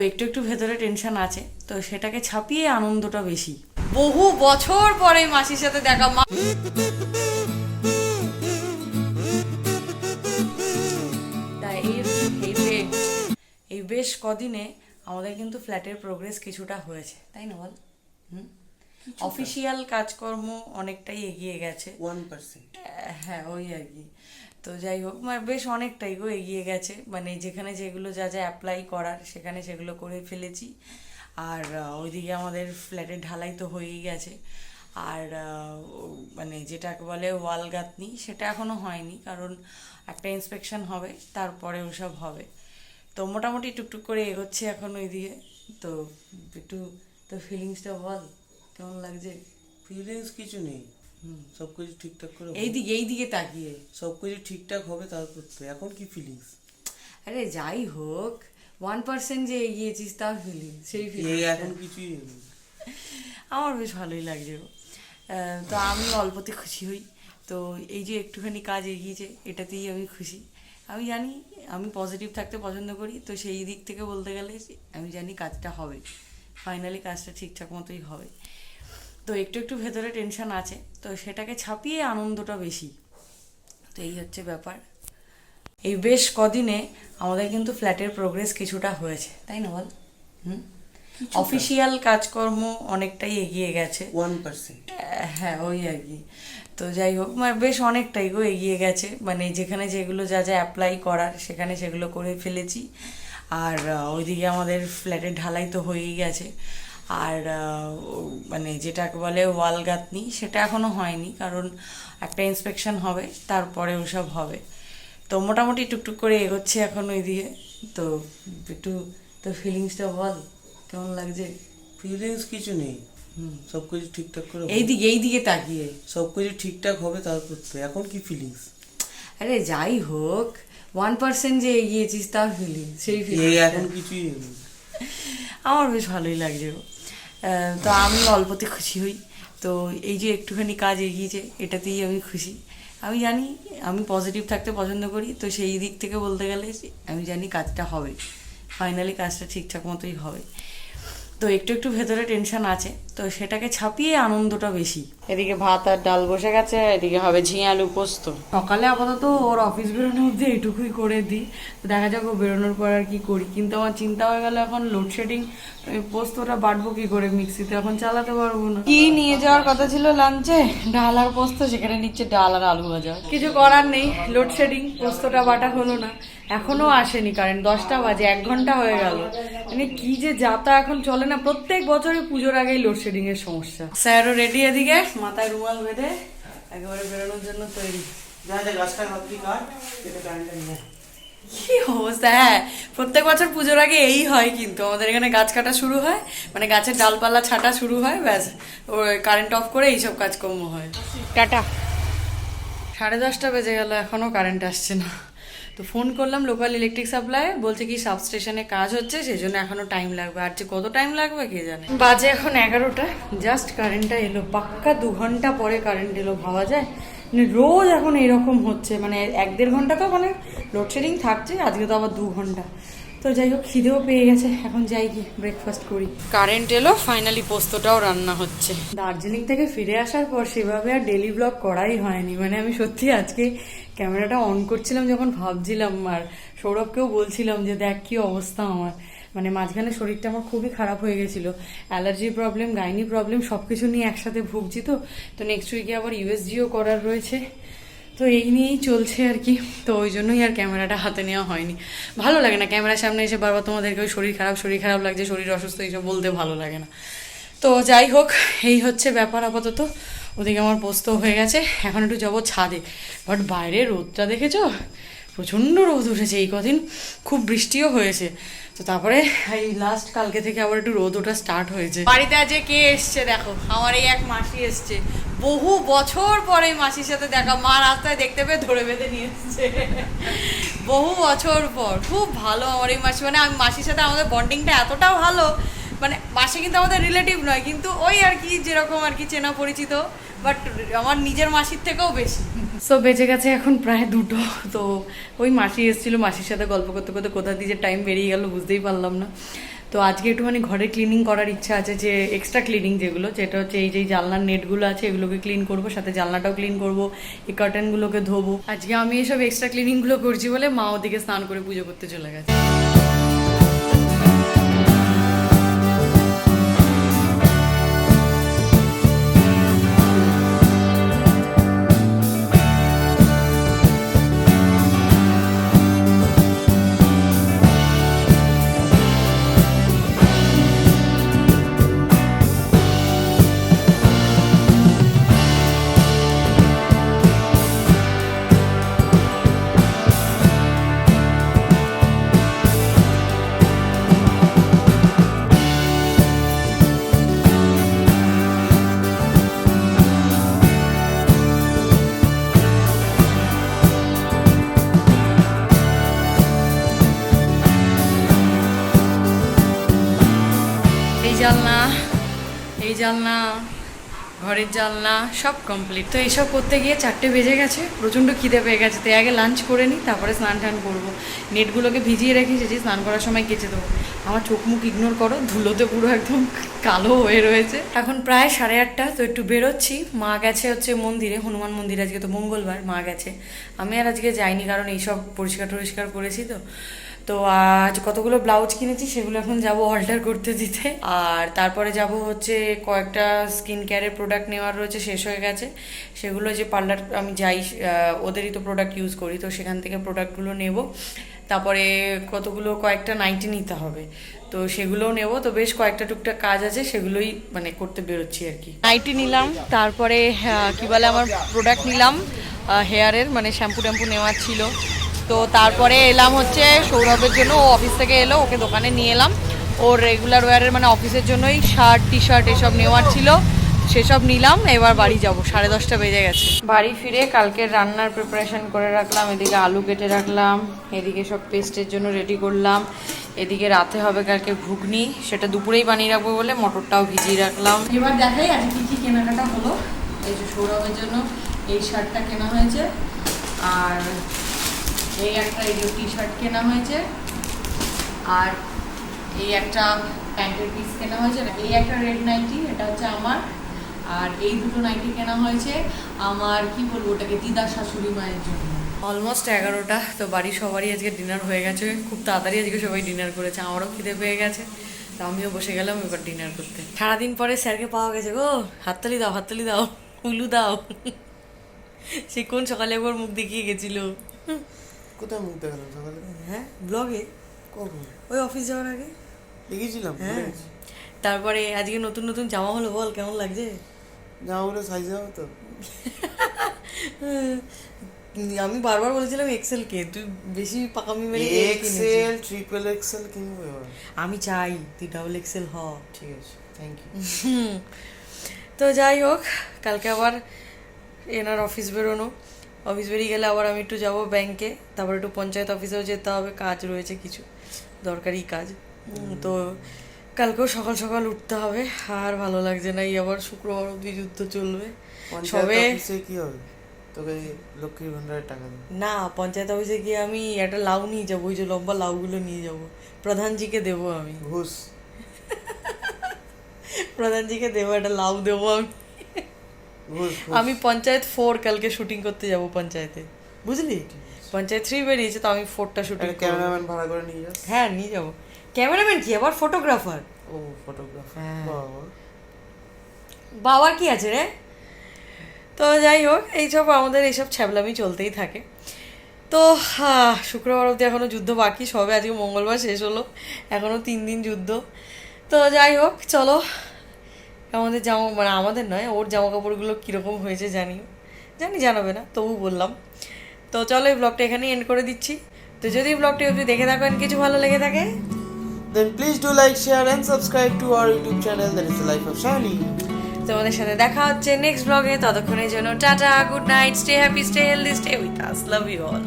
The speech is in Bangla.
একটু একটু ভেতরে টেনশন আছে, তো সেটাকে ছাপিয়ে আনন্দটা বেশি। বহু বছর পরে মাসির সাথে দেখা। তাই এই বেশ কদিনে আমাদের কিন্তু ফ্ল্যাটের প্রোগ্রেস কিছুটা হয়েছে, তাই না বল? অফিসিয়াল কাজকর্ম অনেকটাই এগিয়ে গেছে। 1%। হ্যাঁ, ওই আর কি। তো যাই হোক, মানে বেশ অনেকটাই গো এগিয়ে গেছে, মানে যেখানে যেগুলো যা যা অ্যাপ্লাই করার সেখানে সেগুলো করে ফেলেছি। আর ওইদিকে আমাদের ফ্ল্যাটের ঢালাই তো হয়েই গেছে। আর মানে যেটাকে বলে ওয়াল গাঁথনি, সেটা এখনো হয়নি, কারণ একটা ইন্সপেকশন হবে, তারপরে ওসব হবে। তো মোটামুটি টুকটুক করে এগোচ্ছে এখন ওইদিকে। তো একটু তো ফিলিংসটা বল, কেমন লাগছে? ফিলিংস কিছু নেই, সবকিছু ঠিকঠাক করে এইদিকে তাকিয়ে সবকিছু ঠিকঠাক হবে, তারপর তো এখন কি ফিলিংস? আরে যাই হোক, 1% যে এগিয়েছিস তার ফিলিং, সেই ফিলিং এখন কিছুই নেই। আমার বেশ ভালোই লাগছে গো। তো আমি অল্পতে খুশি হই। তো এই যে একটুখানি কাজ এগিয়েছে, এটাতেই আমি খুশি। আমি জানি আমি পজিটিভ থাকতে পছন্দ করি, তো সেই দিক থেকে বলতে গেলে আমি জানি কাজটা হবে, ফাইনালি কাজটা ঠিকঠাক মতোই হবে। তো একটু একটু ভেতরে টেনশন আছে, তো সেটাকে ছাপিয়ে আনন্দটা বেশি। তো এই হচ্ছে ব্যাপার। এই বেশ কদিনে আমাদের কিন্তু ফ্ল্যাটের প্রোগ্রেস কিছুটা হয়েছে, তাই না বল? অফিসিয়াল কাজকর্ম অনেকটাই এগিয়ে গেছে। 1%। হ্যাঁ, ওই আর কি। তো যাই হোক, মানে বেশ অনেকটাই গো এগিয়ে গেছে, মানে যেখানে যেগুলো যা যা অ্যাপ্লাই করার সেখানে সেগুলো করে ফেলেছি। আর ওইদিকে আমাদের ফ্ল্যাটের ঢালাই তো হয়েই গেছে। আর মানে যেটাকে বলে ওয়াল গাঁথনি, সেটা এখনো হয়নি, কারণ একটা ইন্সপেকশন হবে, তারপরে ওসব হবে। তো মোটামুটি টুকটুক করে এগোচ্ছে এখন ওইদিকে। তো একটু তো ফিলিংসটা বল, কেমন লাগছে? ফিলিংস কিছু নেই, সবকিছু ঠিকঠাক করে এইদিকে তাকিয়ে সবকিছু ঠিকঠাক হবে, তারপর তো এখন কি ফিলিংস? আরে যাই হোক, 1% যে এগিয়েছিস তার ফিলিং, সেই ফিলিং এখন কিছুই নেই। আমার বেশ ভালোই লাগছে গো। তো আমি অল্পতে খুশি হই। তো এই যে একটুখানি কাজ এগিয়েছে, এটাতেই আমি খুশি। আমি জানি আমি পজিটিভ থাকতে পছন্দ করি, তো সেই দিক থেকে বলতে গেলে আমি জানি কাজটা হবে, ফাইনালি কাজটা ঠিকঠাক মতোই হবে। তো একটু একটু ভেতরে টেনশন আছে, তো সেটাকে ছাপিয়ে আনন্দটা বেশি। এদিকে ভাত আর ডাল বসে গেছে, এদিকে হবে ঝিঙে আলু পোস্ত। সকালে আপাতত ওর অফিস বেরোনোর মধ্যে এইটুকুই করে দিই, দেখা যাক ও বেরোনোর পর আর কি করি। কিন্তু আমার চিন্তা হয়ে গেল এখন লোডশেডিং, পোস্তটা বাটবো কি করে, মিক্সিতে এখন চালাতে পারবো না। কি নিয়ে যাওয়ার কথা ছিল লাঞ্চে? ডাল আর পোস্ত, সেখানে নিচ্ছে ডাল আর আলু ভাজা। কিছু করার নেই, লোডশেডিং, পোস্তটা বাটা হলো না, এখনো আসেনি কারেন্ট। 10টা বাজে, 1 ঘন্টা হয়ে গেল। মানে কি যে যাতা এখন চলে না, প্রত্যেক বছরই পুজোর আগেই লোডশেডিং এর সমস্যা। স্যারও রেডি, এদিকে মাথায় রুমাল বেঁধে একেবারে বেরোনোর জন্য তৈরি। যা যা গাছটা ভাবছি কাট, এটা কারেন্টটা নিয়ে। কি অবস্থা! হ্যাঁ, প্রত্যেক বছর পুজোর আগে এই হয়, কিন্তু আমাদের এখানে গাছ কাটা শুরু হয়, মানে গাছের ডালপালা ছাটা শুরু হয়, ব্যাস কারেন্ট অফ করে এইসব কাজকর্ম হয়। টাটা। 10:30 বেজে গেল, এখনো কারেন্ট আসছে না। তো ফোন করলাম লোকাল ইলেকট্রিক সাপ্লাই, বলছে কি সাবস্টেশনে কাজ হচ্ছে, সেই জন্য এখনো টাইম লাগবে। আর যে কত টাইম লাগবে কে জানে। বাজে এখন 11টা, জাস্ট কারেন্টটা এলো, পাক্কা 2 ঘন্টা পরে কারেন্ট এলো, ভাবা যায়? মানে রোজ এখন এরকম হচ্ছে, মানে 1-1.5 ঘন্টা তো মানে লোডশেডিং থাকছে, আজকে তো আবার 2 ঘন্টা। তো যাই হোক, খিদেও পেয়ে গেছে, এখন যাই কি ব্রেকফাস্ট করি। কারেন্ট এলো, ফাইনালি পোস্তটাও রান্না হচ্ছে। দার্জিলিং থেকে ফিরে আসার পর সেভাবে আর ডেলি ব্লগ করাই হয়নি। মানে আমি সত্যি আজকে ক্যামেরাটা অন করছিলাম যখন ভাবছিলাম, আর সৌরভকেও বলছিলাম যে দেখ কি অবস্থা আমার, মানে মাঝখানে শরীরটা আমার খুবই খারাপ হয়ে গেছিল, অ্যালার্জি প্রবলেম, গাইনি প্রবলেম, সবকিছু নিয়ে একসাথে ভুগছি। তো নেক্সট উইকে আবার ইউএসজিও করার রয়েছে, তো এই নিয়েই চলছে আর কি। তো ওই জন্যই আর ক্যামেরাটা হাতে নেওয়া হয়নি। ভালো লাগে না ক্যামেরার সামনে এসে বারবার তোমাদেরকে ওই শরীর খারাপ লাগছে, শরীর অসুস্থ, এইসব বলতে ভালো লাগে না। তো যাই হোক, এই হচ্ছে ব্যাপার আপাতত। ওদিকে আমার পোস্ত হয়ে গেছে, এখন একটু যাবো ছাদে। বাট বাইরে রোদটা দেখেছো, প্রচণ্ড রোদ উঠেছে এই কদিন, খুব বৃষ্টিও হয়েছে। তো তারপরে এই লাস্ট কালকে থেকে আবার একটু রোদ ওঠা স্টার্ট হয়েছে। বাড়িতে আজকে কে এসছে দেখো, আমার এই এক মাসি এসছে, বহু বছর পরে মাসির সাথে দেখা। মা রাস্তায় দেখতে পেয়ে ধরে বেঁধে নিয়ে এসছে, বহু বছর পর। খুব ভালো আমার এই মাসি, মানে আমি মাসির সাথে আমাদের বন্ডিংটা এতটাও ভালো, মানে মাসি কিন্তু আমাদের রিলেটিভ নয়, কিন্তু ওই আর কি যেরকম আর কি চেনা পরিচিত, বাট আমার নিজের মাসির থেকেও বেশি। সো বেজে গেছে এখন প্রায় 2টো। তো ওই মাসি এসেছিলো, মাসির সাথে গল্প করতে করতে কোথা দিয়ে যে টাইম বেরিয়ে গেল বুঝতেই পারলাম না। তো আজকে একটুখানি ঘরে ক্লিনিং করার ইচ্ছা আছে, যে এক্সট্রা ক্লিনিং যেগুলো, যেটা হচ্ছে এই যে জানলার নেটগুলো আছে এগুলোকে ক্লিন করব, সাথে জানলাটাও ক্লিন করব, এই কার্টেনগুলোকে ধোবো। আজকে আমি এসব এক্সট্রা ক্লিনিংগুলো করছি বলে মা ওদিকে স্নান করে পুজো করতে চলে গেছে। এই জানলা, ঘরের জানলা সব কমপ্লিট। তো এইসব করতে গিয়ে 4টে বেজে গেছে, প্রচণ্ড খিদে পেয়ে গেছে। তো আগে লাঞ্চ করে নিই, তারপরে স্নান টান করবো। নেটগুলোকে ভিজিয়ে রেখেছি, স্নান করার সময় কেচে দেবো। আমার চোখ মুখ ইগনোর করো, ধুলোতে পুরো একদম কালো হয়ে রয়েছে। এখন প্রায় 8:30, তো একটু বেরোচ্ছি। মা গেছে হচ্ছে মন্দিরে, হনুমান মন্দির, আজকে তো মঙ্গলবার, মা গেছে। আমি আর আজকে যাইনি, কারণ এইসব পরিষ্কার করেছি। তো আজ কতগুলো ব্লাউজ কিনেছি, সেগুলো এখন যাব অল্টার করতে দিতে। আর তারপরে যাব হচ্ছে কয়েকটা স্কিন কেয়ারের প্রোডাক্ট নেওয়ার রয়েছে, শেষ হয়ে গেছে। সেগুলো যে পার্লার আমি যাই, ওদেরই তো প্রোডাক্ট ইউজ করি, তো সেখান থেকে প্রোডাক্টগুলো নেব। তারপরে কয়েকটা নাইটি নিতে হবে, তো সেগুলোও নেব। তো বেশ কয়েকটা টুকটাক কাজ আছে, সেগুলোই মানে করতে বেরোচ্ছি আর কি। নাইটি নিলাম, তারপরে কি বলে আমার প্রোডাক্ট নিলাম হেয়ারের, মানে শ্যাম্পু ট্যাম্পু নেওয়ার ছিল। তো তারপরে এলাম হচ্ছে সৌরভের জন্য, ও অফিস থেকে এলো, ওকে দোকানে নিয়ে এলাম। ওর রেগুলার ওয়্যারের মানে অফিসের জন্যই শার্ট টি শার্ট এসব নেওয়ার ছিল, সেসব নিলাম। এবার বাড়ি যাব, 10:30 বেজে গেছে। বাড়ি ফিরে কালকের রান্নার প্রিপারেশন করে রাখলাম। এদিকে আলু কেটে রাখলাম, এদিকে সব পেস্টের জন্য রেডি করলাম। এদিকে রাতে হবে কালকে ঘুগনি, সেটা দুপুরেই বানিয়ে রাখবো বলে মটরটাও ভিজিয়ে রাখলাম। এবার দেখাই আজকে কি কেনাকাটা হলো। এই যে সৌরভের জন্য এই শার্টটা কেনা হয়েছে, আর এই একটা এই যে টি শার্ট কেনা হয়েছে, আর এই একটা প্যান্টের পিস কেনা হয়েছে, এই একটা রেড নাইটি, এটা হচ্ছে আমার। আর এই দুটো নাইটি কেনা হয়েছে আমার, কি বলবো ওটাকে, দিদা শাশুড়ি মায়ের জন্য। অলমোস্ট 11টা। তো বাড়ির সবারই আজকে ডিনার হয়ে গেছে, খুব তাড়াতাড়ি আজকে সবাই ডিনার করেছে। আমারও খিদে পেয়ে গেছে, তো আমিও বসে গেলাম এবার ডিনার করতে। সারাদিন পরে স্যারকে পাওয়া গেছে গো, হাততালি দাও, হাততালি দাও, উলু দাও। সে কোন সকালে একবার মুখ দেখিয়ে গেছিল। কোথায় মুখ দেখালাম সকালে? হ্যাঁ, ব্লগে। কখন? ওই অফিস যাওয়ার আগে দেখেছিলাম। হ্যাঁ, তারপরে আজকে নতুন নতুন জামা হলো, বল কেমন লাগছে? জামাগুলো সাইজ হবে তো? আমি বারবার বলেছিলাম এক্সেল কে, তুই বেশি পাকামি মেরে এক্সেল, ট্রিপল এক্সেল কিনবো এবার। আমি চাই তুই ডাবল এক্সেল হ। ঠিক আছে, থ্যাংক ইউ। তো যাই হোক, কালকে আবার এনার অফিস বেরোনো, অফিস বেরিয়ে গেলে আবার আমি একটু যাব ব্যাংকে, তারপর একটু পঞ্চায়েত অফিসেও যেতে হবে, কাজ রয়েছে কিছু দরকারি কাজ। তো কালকেও সকাল সকাল উঠতে হবে, আর ভালো লাগছে না। এই আবার শুক্রবার অবধি যুদ্ধ চলবে। সবে কি হবে, তোকে লক্ষ্মীর ভান্ডারের টাকা দেবে না, পঞ্চায়েত অফিসে গিয়ে আমি একটা লাউ নিয়ে যাবো, ওই যে লম্বা লাউগুলো নিয়ে যাবো, প্রধানজিকে দেবো আমি। ঘুষ? প্রধানজিকে দেবো, একটা লাউ দেবো আমি। আমি পঞ্চায়েত 4 কালকে শুটিং করতে যাব পঞ্চায়েতে, বুঝলি? পঞ্চায়েত 3 বেরিয়েছে, তো আমি 4টা শুটিং। ক্যামেরাম্যান ভাড়া করে নিয়ে যাস? হ্যাঁ, নিয়ে যাবো। ক্যামেরাম্যান কি, আবার ফটোগ্রাফার? ও ফটোগ্রাফার, বাবা। বাবার কি আছে রে? তো যাই হোক, এইসব আমাদের এইসব ছ্যাবলামি চলতেই থাকে। তো শুক্রবার অবধি এখনও যুদ্ধ বাকি, সবে আজকে মঙ্গলবার শেষ হলো, এখনও 3 দিন যুদ্ধ। তো যাই হোক, চলো আমাদের মানে আমাদের নয়, ওর জামা কাপড়গুলো কীরকম হয়েছে জানাবে না, তবু বললাম। তো চলো এই ব্লগটা এখানেই এন্ড করে দিচ্ছি। তো যদি ব্লগটি অবধি দেখে থাকেন, কিছু ভালো লেগে থাকে, then please do like, share and subscribe to our YouTube channel, that is the life of Shani. তোমাদের সাথে দেখা হচ্ছে নেক্সট ব্লগে। ততক্ষণের জন্য tata, good night, stay happy, stay healthy, stay with us, love you all.